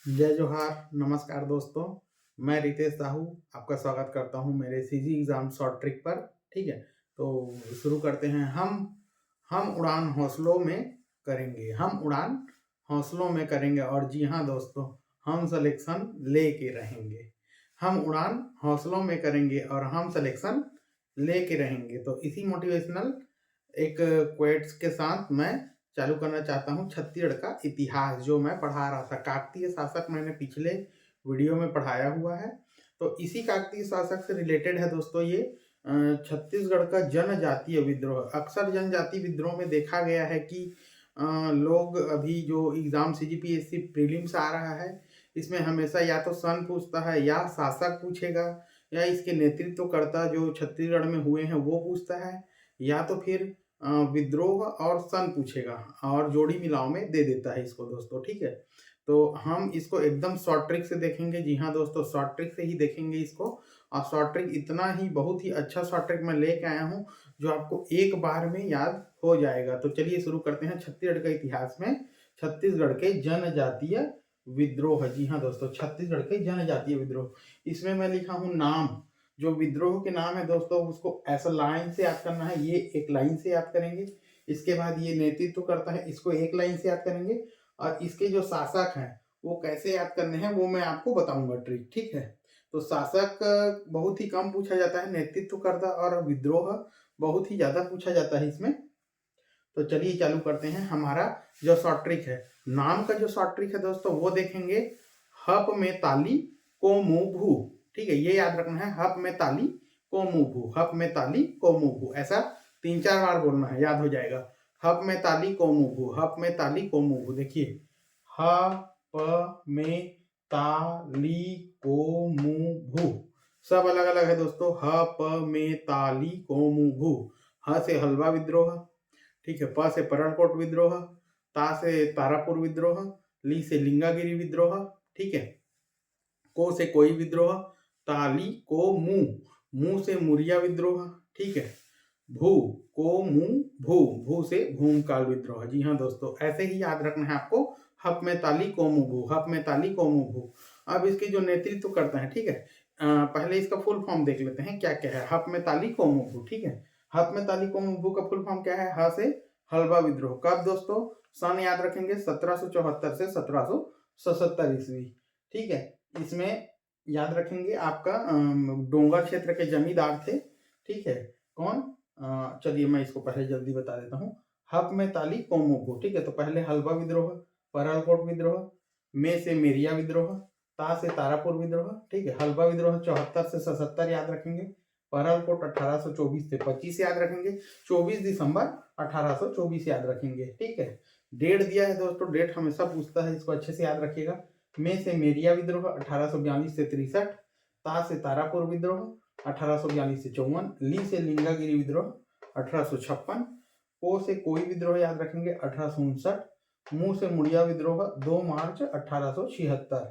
जय जोहार, नमस्कार दोस्तों। मैं रितेश साहू आपका स्वागत करता हूं मेरे सीजी एग्ज़ाम शॉर्ट ट्रिक पर। ठीक है, तो शुरू करते हैं। हम उड़ान हौसलों में करेंगे, हम उड़ान हौसलों में करेंगे और जी हाँ दोस्तों, हम सिलेक्शन लेके रहेंगे। हम उड़ान हौसलों में करेंगे और हम सिलेक्शन लेके रहेंगे। तो इसी मोटिवेशनल एक क्वेट्स के साथ मैं चालू करना चाहता हूँ छत्तीसगढ़ का इतिहास जो मैं पढ़ा रहा था। काकतीय शासक मैंने पिछले वीडियो में पढ़ाया हुआ है, तो इसी काकतीय शासक से रिलेटेड है दोस्तों ये छत्तीसगढ़ का जनजातीय विद्रोह। अक्सर जनजातीय विद्रोह में देखा गया है कि लोग अभी जो एग्जाम सीजीपीएससी प्रीलिम्स आ रहा है, इसमें हमेशा या तो सन पूछता है या शासक पूछेगा, या इसके नेतृत्वकर्ता जो छत्तीसगढ़ में हुए हैं वो पूछता है, या तो फिर विद्रोह और सन पूछेगा और जोड़ी मिलाओ में दे देता है इसको दोस्तों। ठीक है, तो हम इसको एकदम शॉर्ट ट्रिक से देखेंगे। जी हाँ दोस्तों, शॉर्ट ट्रिक से ही देखेंगे इसको। और शॉर्ट ट्रिक इतना ही बहुत ही अच्छा शॉर्ट ट्रिक मैं लेके आया हूँ जो आपको एक बार में याद हो जाएगा। तो चलिए शुरू करते हैं। छत्तीसगढ़ के इतिहास में छत्तीसगढ़ के जनजातीय विद्रोह। जी हाँ दोस्तों, छत्तीसगढ़ के जनजातीय विद्रोह। इसमें मैं लिखा हूँ नाम। जो विद्रोह के नाम है दोस्तों उसको ऐसा लाइन से याद करना है, ये एक लाइन से याद करेंगे। इसके बाद ये नेतृत्व करता है, इसको एक लाइन से याद करेंगे। और इसके जो शासक हैं वो कैसे याद करने हैं वो मैं आपको बताऊंगा ट्रिक। ठीक है, तो शासक बहुत ही कम पूछा जाता है, नेतृत्वकर्ता और विद्रोह बहुत ही ज्यादा पूछा जाता है इसमें। तो चलिए चालू करते हैं। हमारा जो शॉर्ट ट्रिक है, नाम का जो शॉर्ट ट्रिक है दोस्तों वो देखेंगे। हप में ताली को मुंह भू। ठीक है, ये याद रखना है, हप में ताली को मुंह भू, हप में ताली को मुंह भू। ऐसा 3-4 बार बोलना है, याद हो जाएगा। हप में ताली को मुंह भू, हप में ताली को मुंह भू। देखिए, ह प में ताली को मुंह भू, सब अलग अलग है दोस्तों। ह प में ताली को मुंह भू। ह से हलवा विद्रोह, ठीक है। प से परलकोट विद्रोह, ता से तारापुर विद्रोह, ली से लिंगागिरी विद्रोह, ठीक है। को से कोई विद्रोह, ताली को मुंह, मुंह से मुरिया विद्रोह, ठीक है। भू को मुंह भू, भू से भूमकाल विद्रोह। जी हाँ दोस्तों, ऐसे ही याद रखना है आपको। हप में ताली को मुंह भू, हप में ताली को मुंह भू। अब इसके जो नेतृत्व करता है, ठीक है, पहले इसका फुल फॉर्म देख लेते हैं क्या क्या है। हप में ताली को मुंह भू, ठीक है। हप में ताली को मुंह भू का फुल फॉर्म क्या है? ह से हलवा विद्रोह। कब दोस्तों? सन याद रखेंगे 1774 से 1777 ईस्वी, ठीक है। इसमें याद रखेंगे आपका डोंगर क्षेत्र के जमींदार थे, ठीक है। कौन? चलिए मैं इसको पहले जल्दी बता देता हूँ। हप में ताली कोमुगो, ठीक है। तो पहले हलवा विद्रोह, परलकोट विद्रोह, में से मेरिया विद्रोह, ता से तारापुर विद्रोह, ठीक है। हलवा विद्रोह 74 से 77 याद रखेंगे। परलकोट 1824 से 25 याद रखेंगे। 24 दिसंबर 1824 याद रखेंगे, ठीक है। डेट दिया है दोस्तों, डेट हमेशा पूछता है, इसको अच्छे से याद रखिएगा। में से मेरिया विद्रोह 1842 से 63, ता से तारापुर विद्रोह 1842 से 54, ली से लिंगागिरी विद्रोह 1856, को से कोई विद्रोह याद रखेंगे 1859, मुंह से मुड़िया विद्रोह 2 मार्च 1876,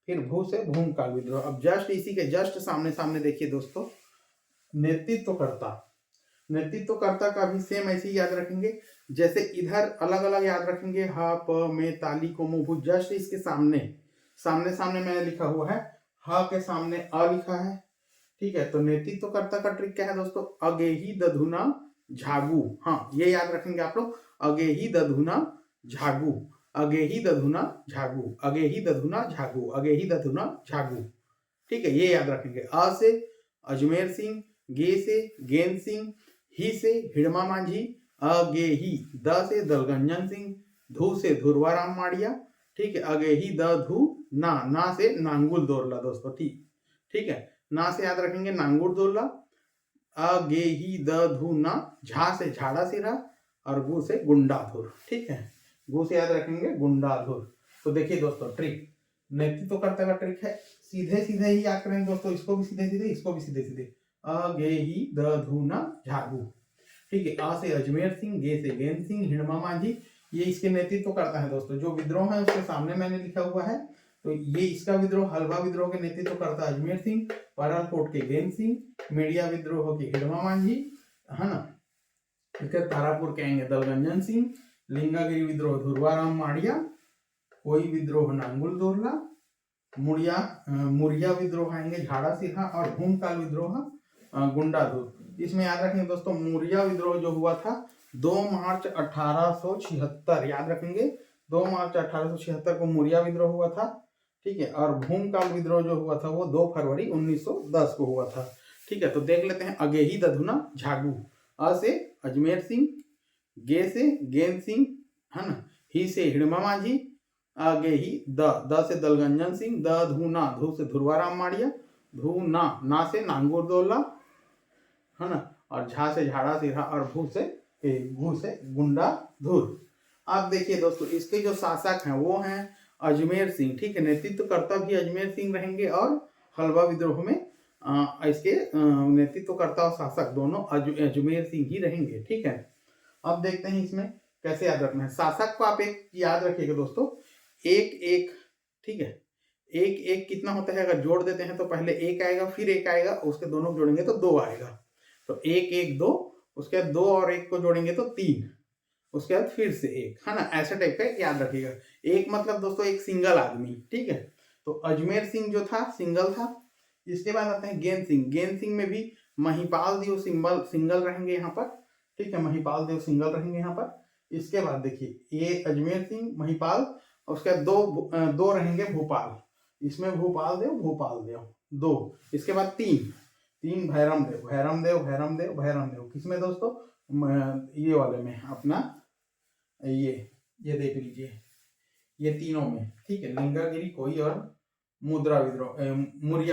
फिर भू से भूमकाल विद्रोह। अब जस्ट इसी के जस्ट सामने सामने देखिए दोस्तों, नेतृत्वकर्ता। नेतृत्वकर्ता का भी सेम ऐसे ही याद रखेंगे जैसे इधर अलग अलग याद रखेंगे। ह प में ताली को मुंह भू, जस्ट इसके सामने सामने सामने मैंने लिखा हुआ है, ह के सामने अ लिखा है, ठीक है। तो नेतृत्वकर्ता का ट्रिक क्या है दोस्तों? अगेही दधुना झागू। हाँ, ये याद रखेंगे आप लोग, अगेही दधुना झागू, अगेही दधुना झागू, अगेही दधुना झागू, अगेही दधुना झागू, ठीक है। ये याद रखेंगे। अ से अजमेर सिंह, गे से गेंद सिंह, ही से हिड़मा मांझी, अगेही, द से दलगंजन सिंह, धू से धुरवाराम माड़िया, ठीक है। अगेही द धू ना, ना से नांगुल दोरला दोस्तों, ठीक, ठीक है। ना से याद रखेंगे नांगुर दोरला, अगेही द धू ना, झा से झाड़ा सिरा, और गु से गुंडाधुर, ठीक है। गु से याद रखेंगे गुंडाधुर। तो देखिए दोस्तों ट्रिक, नेतृत्वकर्ता का ट्रिक है, सीधे सीधे ही याद करेंगे दोस्तों, इसको भी सीधे सीधे, इसको भी सीधे सीधे। अगेही द धू ना झागू, ठीक है। आ से अजमेर सिंह, गे से गेंद सिंह, हिड़मा मांझी, ये इसके नेतृत्व करता है दोस्तों। जो विद्रोह है उसके सामने मैंने लिखा हुआ है, तो ये इसका विद्रोह, हलवा विद्रोह के नेतृत्व करता है अजमेर सिंह, परलकोट के गेंद सिंह, मीडिया विद्रोह की हिड़मा मांझी, है ना। ठीक है, तारापुर के आएंगे दलगंजन सिंह, लिंगागिरी विद्रोह धुरवाराम माड़िया, कोई विद्रोह नांगुल दोरला, मुरिया विद्रोह आएंगे, झाड़ा सिरहा, और भूमकाल विद्रोह गुंडाधुर। इसमें याद रखेंगे दोस्तों, मुरिया विद्रोह जो हुआ था 2 मार्च 1876, याद रखेंगे 2 मार्च 1876 को मुरिया विद्रोह हुआ था, ठीक है। और भूमकाल विद्रोह जो हुआ था वो 2 फरवरी 1910 को हुआ था, ठीक है। तो देख लेते हैं, अगेही दधुना झागू, अ से अजमेर सिंह, गे से गेंद सिंह, है ना, ही से हिड़मा माझी, आगे ही द से दलगंजन सिंह, द धूना, धू से धुरवाराम माड़िया, धू ना से नांगुरदौला, है ना, और झा से झाड़ा सिरहा, और भू से गुंडा धुर। आप देखिए दोस्तों, इसके जो शासक हैं वो हैं अजमेर सिंह, ठीक है। नेतृत्वकर्ता भी अजमेर सिंह रहेंगे, और हलवा विद्रोह में इसके नेतृत्वकर्ता और शासक दोनों अजमेर सिंह ही रहेंगे, ठीक है। अब देखते हैं इसमें कैसे याद रखना है। शासक को आप एक याद रखिएगा दोस्तों, एक, ठीक है। एक कितना होता है, अगर जोड़ देते हैं तो पहले एक आएगा, फिर एक आएगा, उसके दोनों को जोड़ेंगे तो 2 आएगा, तो 1 2, उसके बाद 2 और 1 को जोड़ेंगे तो 3, उसके बाद फिर से 1, है ना, ऐसे टाइप का याद रखिएगा। एक मतलब दोस्तों एक सिंगल आदमी, ठीक है। तो अजमेर सिंह जो था सिंगल था। इसके बाद आते हैं गेंद सिंह। गेंद सिंह में भी महिपाल देव सिंगल रहेंगे यहाँ पर, ठीक है, महिपाल देव सिंगल रहेंगे यहाँ पर। इसके बाद देखिए, ये अजमेर सिंह, महिपाल, उसके बाद दो रहेंगे भोपाल, इसमें भोपाल देव 2। इसके बाद 3 भैरम देव, किसमें दोस्तों, ये वाले में अपना ये देख लीजिए, ये तीनों में, ठीक है। लिंगागिरी कोई और मुरिया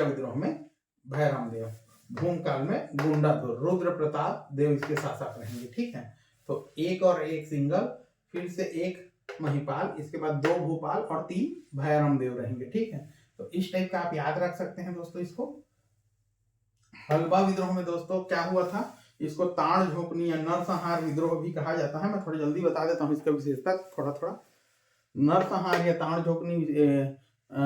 विद्रोह में भैरम देव, भूमकाल में गुंडाधुर, रुद्र प्रताप देव इसके शासक रहेंगे, ठीक है। तो 1 और 1 सिंगल, फिर से 1 महिपाल, इसके बाद 2 भोपाल और 3 भैरम देव रहेंगे, ठीक है। तो इस टाइप का आप याद रख सकते हैं दोस्तों इसको। हलवा विद्रोह में दोस्तों क्या हुआ था, इसको ताड़ झोंकनी या नरसंहार विद्रोह भी कहा जाता है। मैं थोड़ा जल्दी बता देता हूँ इसका विशेषता थोड़ा। नरसंहार या ताड़ झोंकनी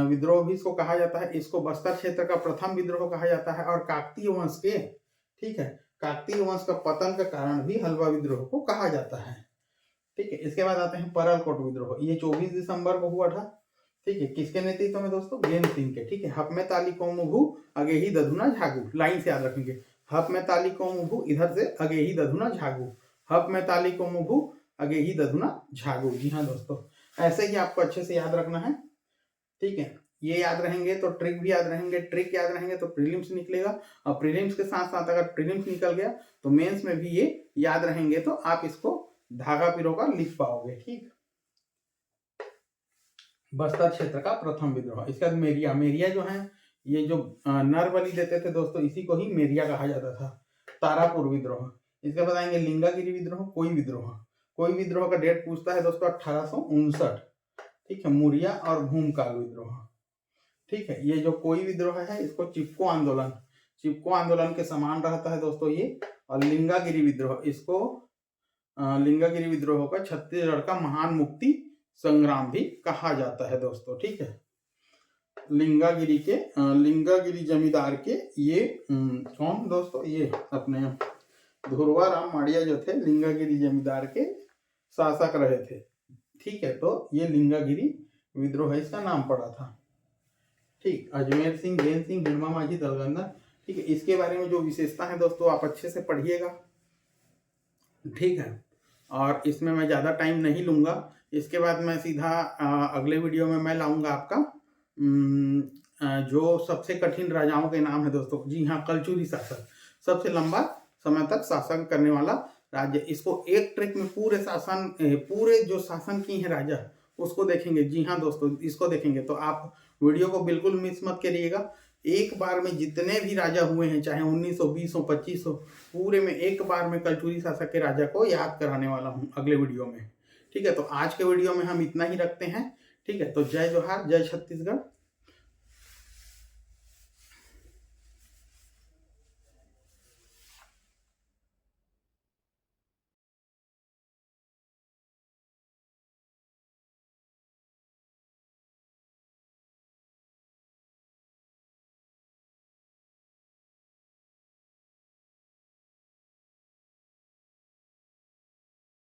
विद्रोह भी इसको कहा जाता है। इसको बस्तर क्षेत्र का प्रथम विद्रोह कहा जाता है, और काकतीय वंश के, ठीक है, काकतीय वंश का पतन का कारण भी हलवा विद्रोह को कहा जाता है, ठीक है। इसके बाद आते हैं परलकोट विद्रोह। ये 24 दिसंबर को हुआ था, ठीक है। किसके नेतृत्व में दोस्तों, गेंद सिंह के, ठीक है। हप में ताली कोमुभू अगे ही दधुना झागू, लाइन से याद रखेंगे, हप में ताली कोमुभू, इधर से अगे ही दधुना झागू, हप में ताली कोमुभू अगे ही दधुना झागू। जी हाँ दोस्तों, ऐसे ही आपको अच्छे से याद रखना है, ठीक है। ये याद रहेंगे तो ट्रिक भी याद रहेंगे, ट्रिक याद रहेंगे तो प्रीलिम्स निकलेगा, और प्रीलिम्स के साथ साथ अगर प्रीलिम्स निकल गया तो मेंस में भी ये याद रहेंगे, तो आप इसको धागा पिरोगा लिख पाओगे, ठीक। बस्तर क्षेत्र का प्रथम विद्रोह। इसके बाद मेरिया जो है, ये जो नर बलि देते थे दोस्तों, इसी को ही मेरिया कहा जाता था। तारापुर विद्रोह। इसके बाद आएंगे लिंगागिरी विद्रोह, कोई विद्रोह का डेट पूछता है दोस्तों 1859, ठीक है। मुरिया और भूमकाल विद्रोह, ठीक है। ये जो कोई विद्रोह है इसको चिपको आंदोलन के समान रहता है दोस्तों ये। और लिंगागिरी विद्रोह, इसको लिंगागिरी विद्रोह का छत्तीसगढ़ का महान मुक्ति संग्राम भी कहा जाता है दोस्तों, ठीक है। लिंगागिरी जमींदार के ये कौन दोस्तों, ये अपने धुरवाराम माड़िया जो थे, लिंगागिरी जमींदार के शासक रहे थे, ठीक है। तो ये लिंगागिरी विद्रोह इसका नाम पड़ा था, ठीक। अजमेर सिंह, गेंद सिंह, हिड़मा माझी, दलगंजन, ठीक है। इसके बारे में जो विशेषता है दोस्तों आप अच्छे से पढ़िएगा, ठीक है। और इसमें मैं ज़्यादा टाइम नहीं लूँगा। इसके बाद मैं सीधा अगले वीडियो में मैं लाऊंगा आपका जो सबसे कठिन राजाओं के नाम है दोस्तों। जी हाँ, कलचुरी शासक, सबसे लंबा समय तक शासन करने वाला राज्य। इसको एक ट्रिक में पूरे जो शासन की है राजा उसको देखेंगे। जी हाँ दोस्तों, इसको देखेंगे तो आप वीडियो को बिल्कुल मिस मत करिएगा। एक बार में जितने भी राजा हुए हैं, चाहे 1900, 2000, 2500, पूरे में एक बार में कलचुरी शासक के राजा को याद कराने वाला हूँ अगले वीडियो में, ठीक है। तो आज के वीडियो में हम इतना ही रखते हैं, ठीक है। तो जय जोहार, जय छत्तीसगढ़।